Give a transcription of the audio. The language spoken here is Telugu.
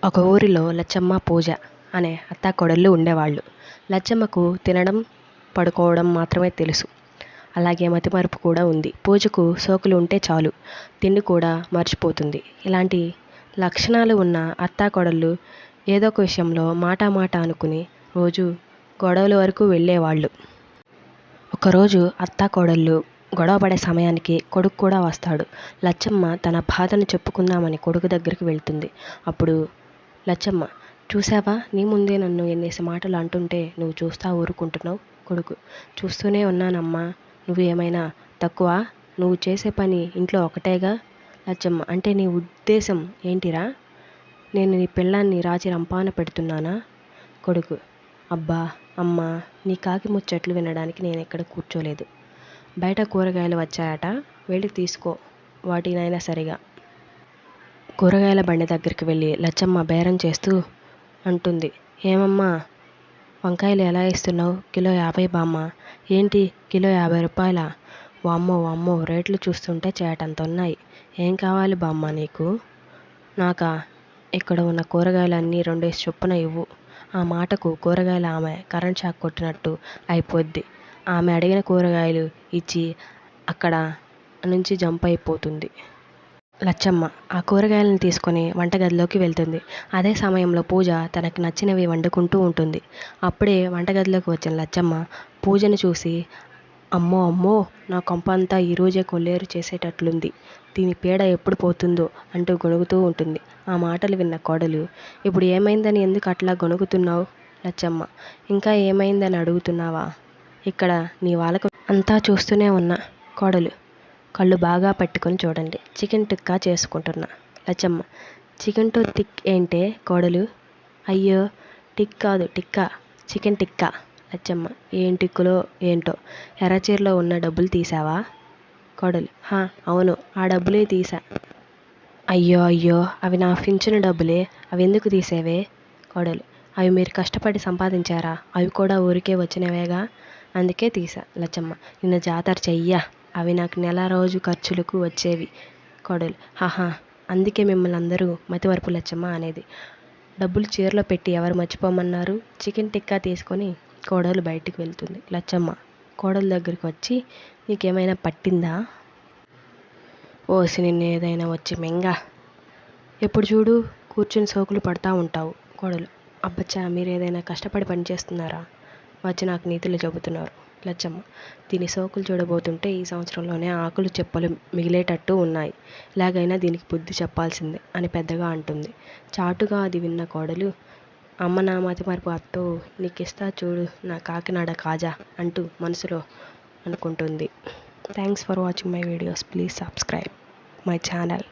ఒక ఊరిలో లచ్చమ్మ, పూజ అనే అత్తాకోడళ్ళు ఉండేవాళ్ళు. లచ్చమ్మకు తినడం, పడుకోవడం మాత్రమే తెలుసు. అలాగే మతిమరుపు కూడా ఉంది. పూజకు సోకులు ఉంటే చాలు, తిండి కూడా మర్చిపోతుంది. ఇలాంటి లక్షణాలు ఉన్న అత్తాకోడళ్ళు ఏదో ఒక విషయంలో మాట అనుకుని రోజు గొడవల వరకు వెళ్ళేవాళ్ళు. ఒకరోజు అత్తాకోడళ్ళు గొడవ పడే సమయానికి కొడుకు కూడా వస్తాడు. లచ్చమ్మ తన బాధను చెప్పుకుందామని కొడుకు దగ్గరికి వెళ్తుంది. అప్పుడు లచ్చమ్మ, చూసావా, నీ ముందే నన్ను ఎన్నేసి మాటలు అంటుంటే నువ్వు చూస్తా ఊరుకుంటున్నావు. కొడుకు, చూస్తూనే ఉన్నానమ్మా, నువ్వు ఏమైనా తక్కువ? నువ్వు చేసే పని ఇంట్లో ఒకటేగా. లచ్చమ్మ, అంటే నీ ఉద్దేశం ఏంటిరా? నేను నీ పిల్లాన్ని రాచి రంపాన పెడుతున్నానా? కొడుకు, అబ్బా అమ్మా, నీ కాకి ముచ్చట్లు వినడానికి నేను ఎక్కడ కూర్చోలేదు. బయట కూరగాయలు వచ్చాయట, వెళ్ళి తీసుకో వాటినైనా సరిగా. కూరగాయల బండి దగ్గరికి వెళ్ళి లచ్చమ్మ బేరం చేస్తూ అంటుంది, ఏమమ్మా, వంకాయలు ఎలా ఇస్తున్నావు? కిలో 50 బామ్మ. ఏంటి, కిలో 50 రూపాయలా? వామ్మో వామ్మో, రేట్లు చూస్తుంటే చేటంత ఉన్నాయి. ఏం కావాలి బామ్మ నీకు? నాకా? ఇక్కడ ఉన్న కూరగాయలన్నీ 2 చొప్పున ఇవ్వు. ఆ మాటకు కూరగాయల ఆమె కరెంట్ షాక్ కొట్టినట్టు అయిపోద్ది. ఆమె అడిగిన కూరగాయలు ఇచ్చి అక్కడ నుంచి జంప్ అయిపోతుంది. లచ్చమ్మ ఆ కూరగాయలను తీసుకొని వంటగదిలోకి వెళ్తుంది. అదే సమయంలో పూజ తనకు నచ్చినవి వండుకుంటూ ఉంటుంది. అప్పుడే వంటగదిలోకి వచ్చిన లచ్చమ్మ పూజను చూసి, అమ్మో అమ్మో, నా కొంప అంతా ఈరోజే కొల్లేరు చేసేటట్లుంది, దీని పీడ ఎప్పుడు పోతుందో అంటూ గొణుగుతూ ఉంటుంది. ఆ మాటలు విన్న కోడలు, ఇప్పుడు ఏమైందని ఎందుకు అట్లా గొణుగుతున్నావు? లచ్చమ్మ, ఇంకా ఏమైందని అడుగుతున్నావా? ఇక్కడ నీ వాళ్ళకు అంతా చూస్తూనే ఉన్నా. కోడలు, కళ్ళు బాగా పట్టుకొని చూడండి, చికెన్ టిక్కా చేసుకుంటున్నా. లచ్చమ్మ, చికెన్ టు టిక్ ఏంటే కోడలు? అయ్యో, టిక్ కాదు టిక్కా, చికెన్ టిక్కా. లచ్చమ్మ, ఏం టిక్కులో ఏంటో, ఎర్రచీరలో ఉన్న డబ్బులు తీసావా? కోడలు, అవును, ఆ డబ్బులే తీసా. అయ్యో అయ్యో, అవి నా పింఛను డబ్బులే, అవి ఎందుకు తీసేవే? కోడలు, అవి మీరు కష్టపడి సంపాదించారా? అవి కూడా ఊరికే వచ్చినవేగా, అందుకే తీసా. లచ్చమ్మ, నిన్న జాతర చెయ్యా, అవి నాకు నెల రోజు ఖర్చులకు వచ్చేవి. కోడలు, అందుకే మిమ్మల్ని అందరూ మతిమరుపు లచ్చమ్మ అనేది. డబ్బులు చీరలో పెట్టి ఎవరు మర్చిపోమన్నారు? చికెన్ టిక్కా తీసుకొని కోడలు బయటికి వెళ్తుంది. లచ్చమ్మ కోడలు దగ్గరికి వచ్చి, నీకేమైనా పట్టిందా? ఓసి నిన్ను ఏదైనా వచ్చి మెంగా, ఎప్పుడు చూడు కూర్చుని సోకులు పడతా ఉంటావు. కోడలు, అబ్బచ్చా, మీరు ఏదైనా కష్టపడి పని చేస్తున్నారా? వచ్చి నాకు నీతులు చెబుతున్నారు. లచ్చమ్మ, దీని సోకులు చూడబోతుంటే ఈ సంవత్సరంలోనే ఆకులు చెప్పలు మిగిలేటట్టు ఉన్నాయి, ఇలాగైనా దీనికి బుద్ధి చెప్పాల్సిందే అని పెద్దగా అంటుంది. చాటుగా అది విన్న కోడలు, అమ్మ నా మతిమరుపు అత్తో, నీకిస్తా చూడు నా కాకినాడ కాజా అంటూ మనసులో అనుకుంటుంది. Thanks for watching my videos. Please subscribe my channel.